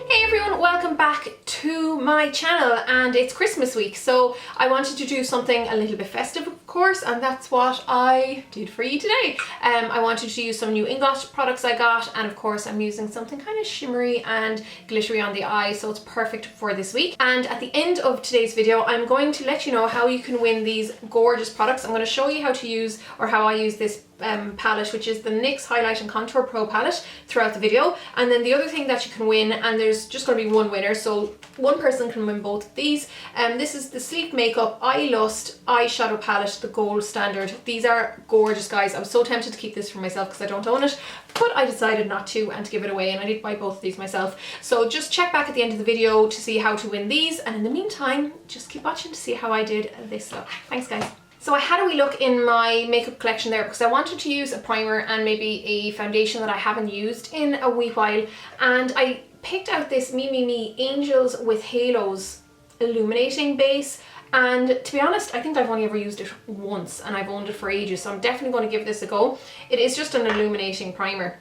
Hey everyone, welcome back to my channel, and it's Christmas week, so I wanted to do something a little bit festive, of course, and that's what I did for you today. I wanted to use some new INGLOT products I got, and of course I'm using something kind of shimmery and glittery on the eye, so it's perfect for this week. And at the end of today's video, I'm going to let you know how you can win these gorgeous products. I'm going to show you how to use, or how I use this palette, which is the NYX Highlight and Contour Pro palette, throughout the video. And then the other thing that you can win, and there's just going to be one winner, so one person can win both of these. This is the Sleek Makeup Eye Lust eyeshadow palette, the gold standard. These are gorgeous, guys. I was so tempted to keep this for myself because I don't own it, but I decided not to and to give it away, and I did buy both of these myself. So just check back at the end of the video to see how to win these, and in the meantime just keep watching to see how I did this look. Thanks, guys. So I had a wee look in my makeup collection there because I wanted to use a primer and maybe a foundation that I haven't used in a wee while, and I picked out this MEMEME Angels with Halos Illuminating base, and to be honest I think I've only ever used it once and I've owned it for ages, so I'm definitely going to give this a go. It is just an illuminating primer.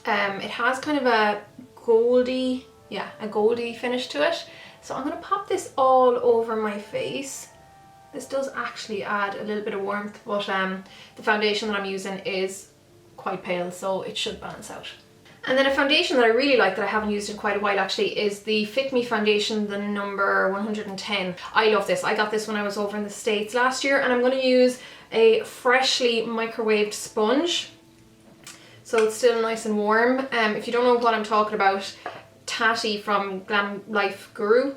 It has kind of a goldy finish to it, so I'm going to pop this all over my face. This does actually add a little bit of warmth, but the foundation that I'm using is quite pale, so it should balance out. And then a foundation that I really like that I haven't used in quite a while actually is the Fit Me foundation, the number 110. I love this. I got this when I was over in the States last year, and I'm going to use a freshly microwaved sponge, so it's still nice and warm. If you don't know what I'm talking about, Tati from Glam Life Guru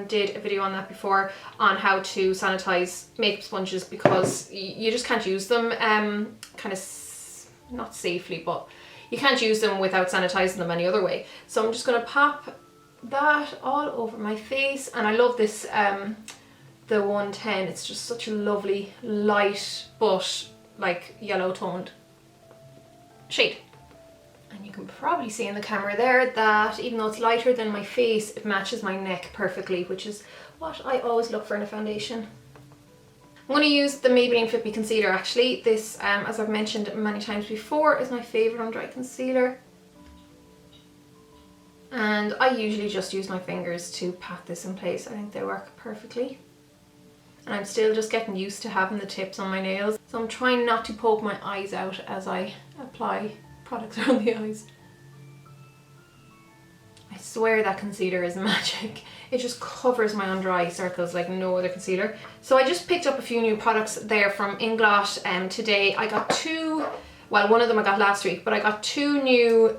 did a video on that before, on how to sanitize makeup sponges, because you just can't use them kind of not safely, but you can't use them without sanitizing them any other way. So I'm just going to pop that all over my face, and I love this the 110. It's just such a lovely light but like yellow toned shade. And you can probably see in the camera there that even though it's lighter than my face, it matches my neck perfectly, which is what I always look for in a foundation. I'm going to use the Maybelline Fit Me Concealer actually. This, as I've mentioned many times before, is my favourite under eye concealer. And I usually just use my fingers to pat this in place. I think they work perfectly. And I'm still just getting used to having the tips on my nails, so I'm trying not to poke my eyes out as I apply products around the eyes. I swear that concealer is magic. It just covers my under eye circles like no other concealer. So I just picked up a few new products there from INGLOT today. I got two, well, one of them I got last week, but I got two new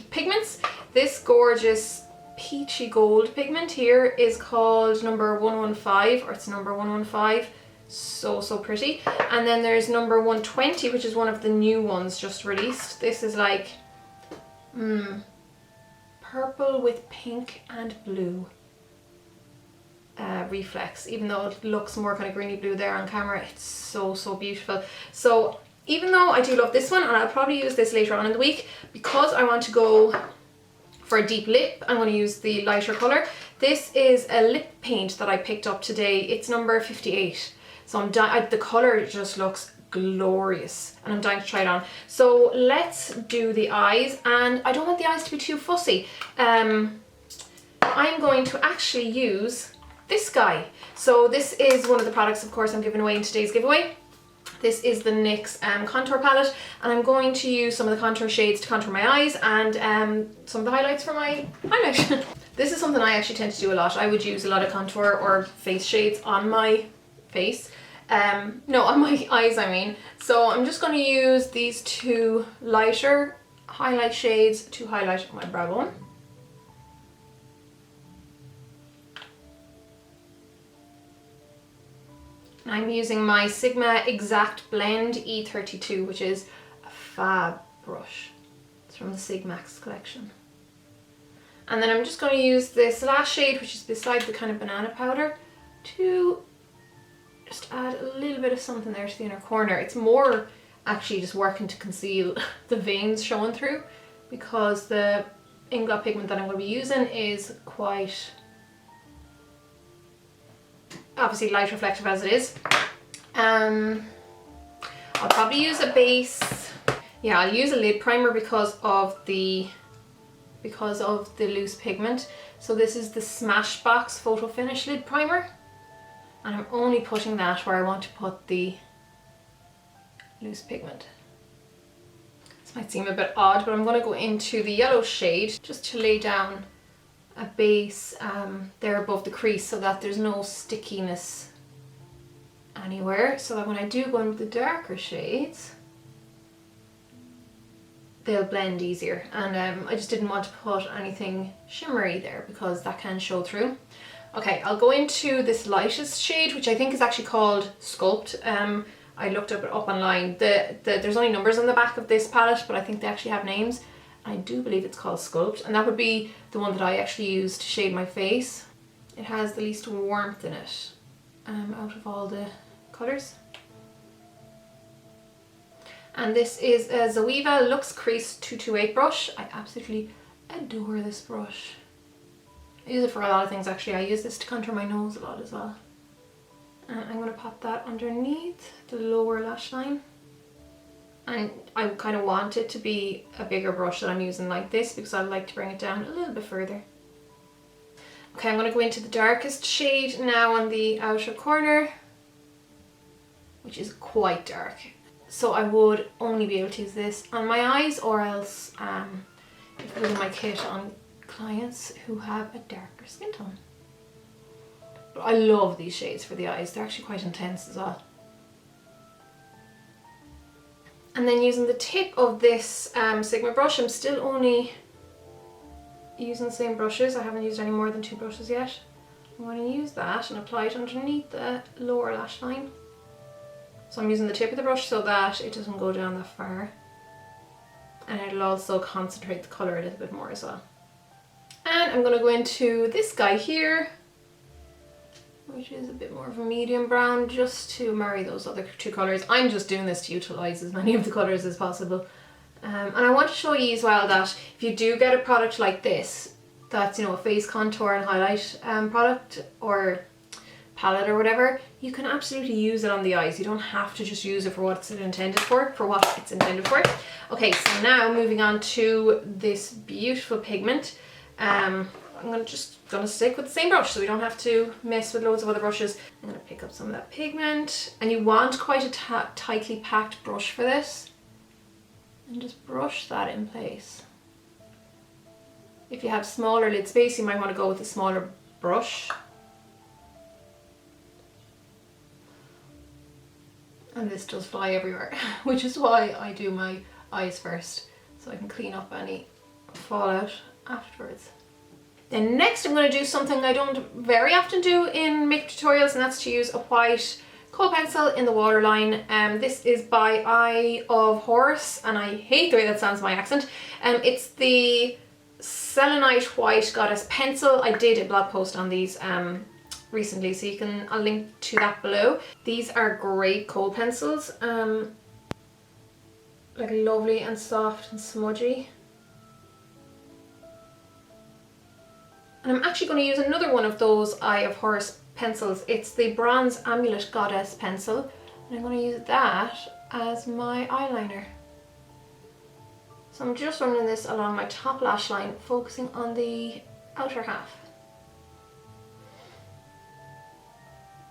pigments. This gorgeous peachy gold pigment here is called number 115, or it's number 115. So pretty. And then there's number 120, which is one of the new ones just released. This is like purple with pink and blue reflex. Even though it looks more kind of greeny blue there on camera, it's so beautiful. So even though I do love this one, and I'll probably use this later on in the week, because I want to go for a deep lip, I'm going to use the lighter colour. This is a lip paint that I picked up today. It's number 58. So the colour just looks glorious, and I'm dying to try it on. So let's do the eyes, and I don't want the eyes to be too fussy. I'm going to actually use this guy. So this is one of the products, of course, I'm giving away in today's giveaway. This is the NYX contour palette, and I'm going to use some of the contour shades to contour my eyes, and some of the highlights for my highlight. This is something I actually tend to do a lot. I would use a lot of contour or face shades on my face. No, on my eyes I mean. So I'm just going to use these two lighter highlight shades to highlight my brow bone. I'm using my Sigma Exact Blend E32, which is a fab brush. It's from the Sigmax collection. And then I'm just going to use this last shade, which is beside the kind of banana powder, to just add a little bit of something there to the inner corner. It's more actually just working to conceal the veins showing through, because the INGLOT pigment that I'm going to be using is quite obviously light reflective as it is. I'll probably use a base. Yeah, I'll use a lid primer because because of the loose pigment. So this is the SMASHBOX Photo Finish Lid Primer. And I'm only putting that where I want to put the loose pigment. This might seem a bit odd, but I'm going to go into the yellow shade just to lay down a base there above the crease so that there's no stickiness anywhere, so that when I do go in with the darker shades, they'll blend easier. And I just didn't want to put anything shimmery there because that can show through. Okay, I'll go into this lightest shade, which I think is actually called Sculpt. I looked it up online. There's only numbers on the back of this palette, but I think they actually have names. I do believe it's called Sculpt, and that would be the one that I actually use to shade my face. It has the least warmth in it out of all the colours. And this is a Zoeva Luxe Crease 228 brush. I absolutely adore this brush. I use it for a lot of things actually. I use this to contour my nose a lot as well. And I'm going to pop that underneath the lower lash line. And I kind of want it to be a bigger brush that I'm using like this because I like to bring it down a little bit further. Okay, I'm going to go into the darkest shade now on the outer corner, which is quite dark. So I would only be able to use this on my eyes, or else if it was in my kit on clients who have a darker skin tone. But I love these shades for the eyes. They're actually quite intense as well. And then using the tip of this Sigma brush, I'm still only using the same brushes. I haven't used any more than 2 brushes yet. I'm going to use that and apply it underneath the lower lash line. So I'm using the tip of the brush so that it doesn't go down that far. And it'll also concentrate the colour a little bit more as well. And I'm going to go into this guy here, which is a bit more of a medium brown, just to marry those other 2 colours. I'm just doing this to utilise as many of the colours as possible. And I want to show you as well that if you do get a product like this, that's, you know, a face contour and highlight product or palette or whatever, you can absolutely use it on the eyes. You don't have to just use it for what it's intended for, Okay, so now moving on to this beautiful pigment. I'm just gonna stick with the same brush so we don't have to mess with loads of other brushes. I'm gonna pick up some of that pigment, and you want quite a tightly packed brush for this, and just brush that in place. If you have smaller lid space, you might want to go with a smaller brush. And this does fly everywhere, which is why I do my eyes first, so I can clean up any fallout afterwards. Then next I'm going to do something I don't very often do in makeup tutorials, and that's to use a white kohl pencil in the waterline. This is by Eye of Horus, and I hate the way that sounds, my accent. It's the Selenite White Goddess Pencil. I did a blog post on these recently, so I'll link to that below. These are great kohl pencils, like lovely and soft and smudgy. And I'm actually going to use another one of those Eye of Horus pencils. It's the Bronze Amulet Goddess Pencil, and I'm going to use that as my eyeliner. So I'm just running this along my top lash line, focusing on the outer half.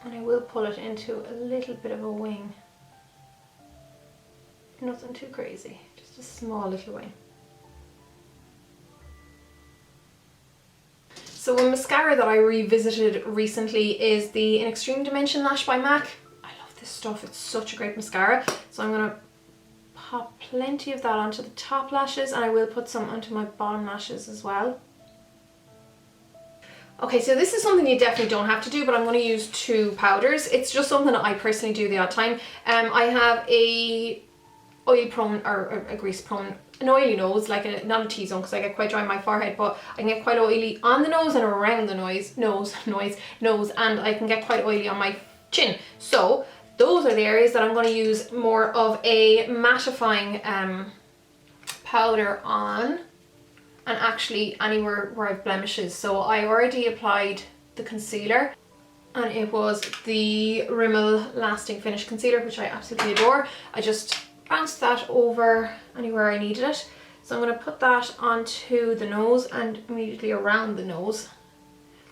And I will pull it into a little bit of a wing. Nothing too crazy, just a small little wing. So a mascara that I revisited recently is the InExtreme Dimension Lash by MAC. I love this stuff, it's such a great mascara. So I'm going to pop plenty of that onto the top lashes, and I will put some onto my bottom lashes as well. Okay, so this is something you definitely don't have to do, but I'm going to use 2 powders. It's just something that I personally do the odd time. I have a oil prone, or a grease prone, an oily nose, like not a T-zone because I get quite dry on my forehead, but I can get quite oily on the nose and around the nose, and I can get quite oily on my chin. So those are the areas that I'm going to use more of a mattifying powder on, and actually anywhere where I have blemishes. So I already applied the concealer, and it was the RIMMEL Lasting Finish Concealer, which I absolutely adore. I just bounced that over anywhere I needed it. So I'm going to put that onto the nose and immediately around the nose.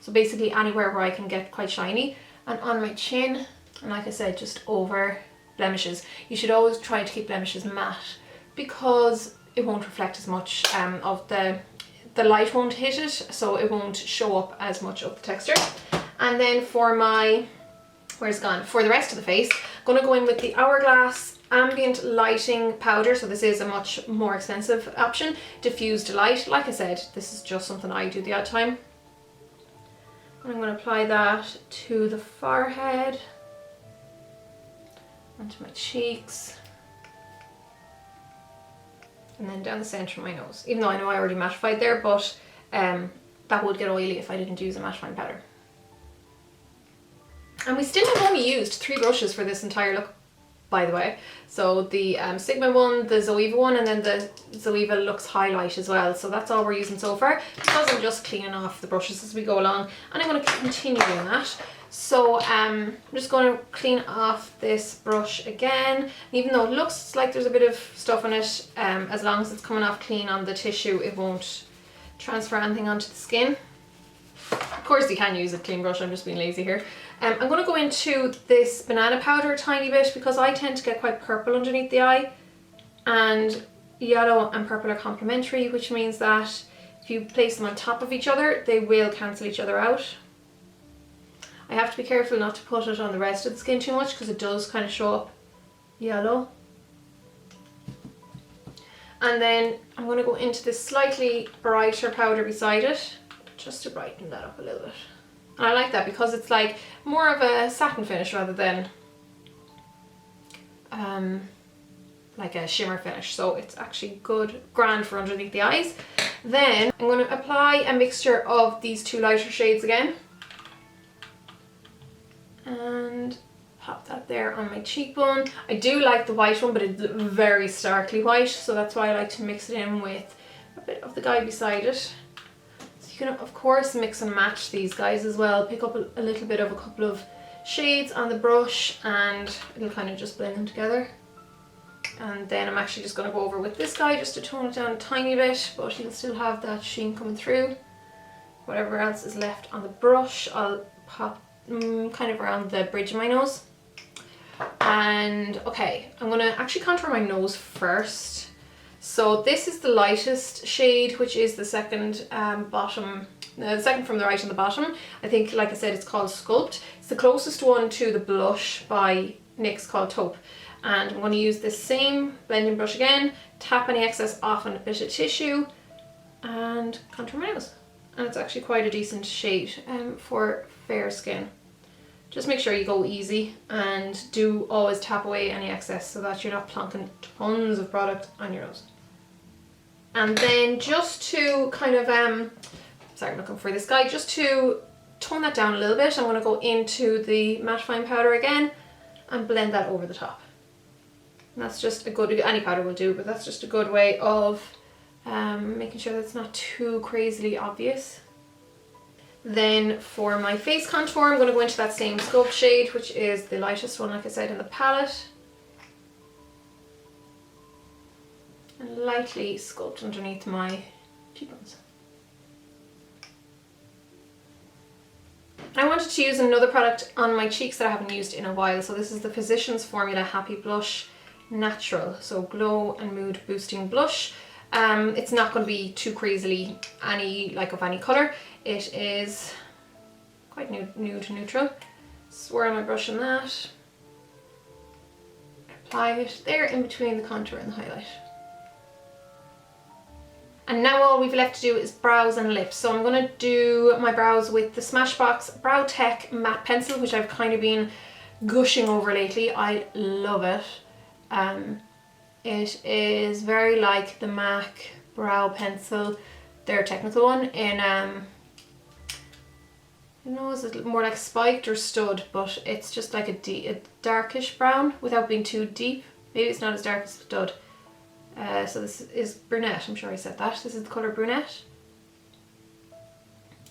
So basically anywhere where I can get quite shiny, and on my chin, and like I said, just over blemishes. You should always try to keep blemishes matte because it won't reflect as much of the light won't hit it, so it won't show up as much of the texture. And then for my, where's it gone? For the rest of the face, I'm going to go in with the Hourglass Ambient Lighting Powder. So this is a much more expensive option. Diffused Light. Like I said, this is just something I do the odd time. And I'm going to apply that to the forehead, onto my cheeks, and then down the centre of my nose. Even though I know I already mattified there, but that would get oily if I didn't use a mattifying powder. And we still have only used 3 brushes for this entire look, by the way. So the Sigma one, the Zoeva one, and then the Zoeva Luxe Highlight as well. So that's all we're using so far, because I'm just cleaning off the brushes as we go along, and I'm going to continue doing that. So I'm just going to clean off this brush again. And even though it looks like there's a bit of stuff in it, as long as it's coming off clean on the tissue, it won't transfer anything onto the skin. Of course you can use a clean brush, I'm just being lazy here. I'm going to go into this banana powder a tiny bit because I tend to get quite purple underneath the eye, and yellow and purple are complementary, which means that if you place them on top of each other, they will cancel each other out. I have to be careful not to put it on the rest of the skin too much because it does kind of show up yellow. And then I'm going to go into this slightly brighter powder beside it, just to brighten that up a little bit. And I like that because it's like more of a satin finish rather than like a shimmer finish. So it's actually good, grand for underneath the eyes. Then I'm going to apply a mixture of these 2 lighter shades again. And pop that there on my cheekbone. I do like the white one, but it's very starkly white, so that's why I like to mix it in with a bit of the guy beside it. So you can of course mix and match these guys as well. Pick up a little bit of a couple of shades on the brush and it'll kind of just blend them together. And then I'm actually just going to go over with this guy just to tone it down a tiny bit, but you'll still have that sheen coming through. Whatever else is left on the brush, I'll pop kind of around the bridge of my nose. And okay, I'm going to actually contour my nose first. So this is the lightest shade, which is the second the second from the right on the bottom. I think, like I said, it's called Sculpt. It's the closest one to the blush by NYX called Taupe. And I'm going to use this same blending brush again, tap any excess off on a bit of tissue and contour my nose. And it's actually quite a decent shade for fair skin. Just make sure you go easy and do always tap away any excess so that you're not plonking tons of product on your nose. And then just to kind of, sorry, I'm looking for this guy, just to tone that down a little bit, I'm going to go into the mattifying powder again and blend that over the top. And that's just a good, any powder will do, but that's just a good way of making sure that's not too crazily obvious. Then for my face contour, I'm going to go into that same Sculpt shade, which is the lightest one, like I said, in the palette. And lightly sculpt underneath my cheekbones. I wanted to use another product on my cheeks that I haven't used in a while. So this is the Physicians Formula Happy Blush Natural. So Glow and Mood Boosting Blush. It's not going to be too crazily of any colour. It is quite nude to neutral. Swirl my brush in that. Apply it there in between the contour and the highlight. And now all we've left to do is brows and lips. So I'm going to do my brows with the Smashbox Brow Tech Matte Pencil, which I've kind of been gushing over lately. I love it. It is very like the MAC Brow Pencil, their technical one, in I don't know, is it more like spiked or stud, but it's just like a darkish brown without being too deep. Maybe it's not as dark as stud. So this is brunette, I'm sure I said that. This is the colour brunette.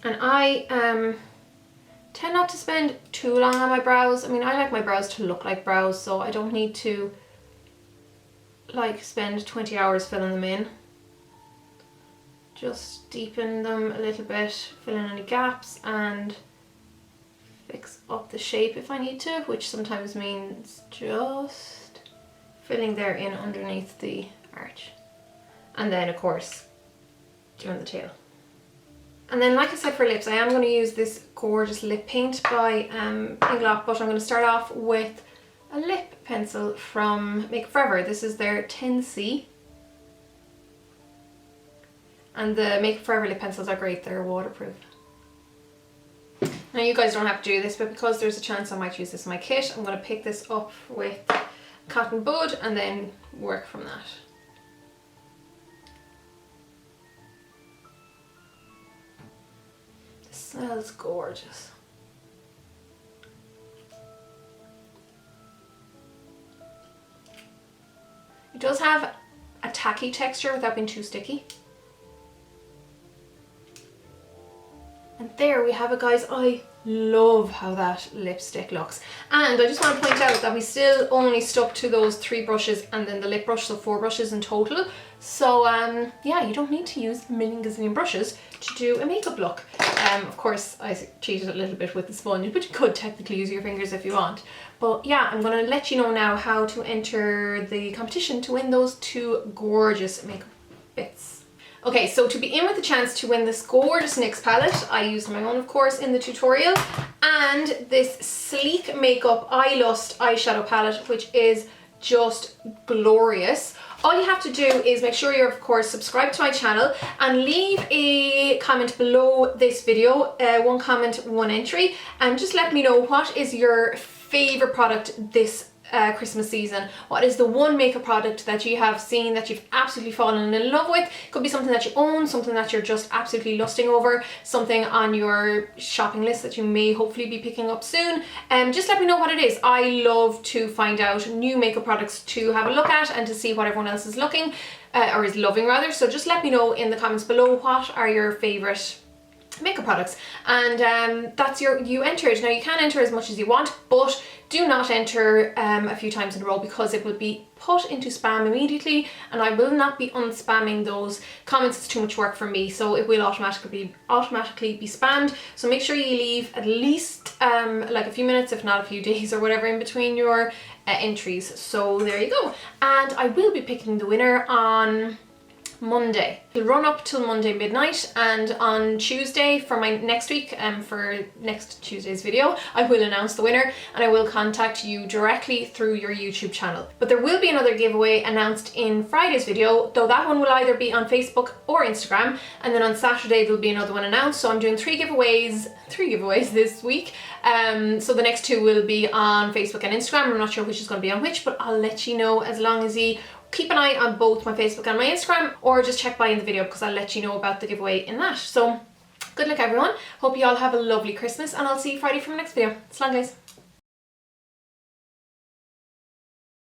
And I tend not to spend too long on my brows. I mean, I like my brows to look like brows, so I don't need to like spend 20 hours filling them in. just deepen them a little bit, fill in any gaps and fix up the shape if I need to, which sometimes means just filling there in underneath the arch. And then of course doing the tail. And then like I said for lips, I am going to use this gorgeous lip paint by INGLOT, but I'm going to start off with a lip pencil from Make Up Forever. This is their 10C. And the Make Up Forever lip pencils are great, they're waterproof. Now you guys don't have to do this, but because there's a chance I might use this in my kit, I'm going to pick this up with cotton bud and then work from that. This smells gorgeous. It does have a tacky texture without being too sticky. And there we have it, guys. I love how that lipstick looks. And I just want to point out that we still only stuck to those 3 brushes and then the lip brush, so 4 brushes in total. So yeah, you don't need to use a million gazillion brushes to do a makeup look. Of course I cheated a little bit with the sponge, but you could technically use your fingers if you want. But yeah, I'm going to let you know now how to enter the competition to win those 2 gorgeous makeup bits. Okay, so to begin with the chance to win this gorgeous NYX palette, I used my own of course in the tutorial, and this Sleek Makeup Eye Lust eyeshadow palette, which is just glorious. All you have to do is make sure you're of course subscribed to my channel and leave a comment below this video, 1 comment, 1 entry, and just let me know what is your favourite product this Christmas season. What is the one makeup product that you have seen that you've absolutely fallen in love with? It could be something that you own, something that you're just absolutely lusting over, something on your shopping list that you may hopefully be picking up soon. Just let me know what it is. I love to find out new makeup products to have a look at and to see what everyone else is looking, or is loving rather. So just let me know in the comments below what are your favourite makeup products, and that's you entered. Now you can enter as much as you want, but do not enter a few times in a row because it will be put into spam immediately, and I will not be unspamming those comments. It's too much work for me, so it will automatically be spammed. So make sure you leave at least like a few minutes, if not a few days or whatever, in between your entries. So there you go, and I will be picking the winner on Monday. It'll run up till Monday midnight, and on Tuesday for my next week, for next Tuesday's video, I will announce the winner and I will contact you directly through your YouTube channel. But there will be another giveaway announced in Friday's video, though that one will either be on Facebook or Instagram, and then on Saturday there'll be another one announced. So I'm doing three giveaways this week. So the next 2 will be on Facebook and Instagram. I'm not sure which is going to be on which, but I'll let you know as long as you keep an eye on both my Facebook and my Instagram, or just check by in the video because I'll let you know about the giveaway in that. So good luck everyone, hope you all have a lovely Christmas, and I'll see you Friday for my next video. So long guys.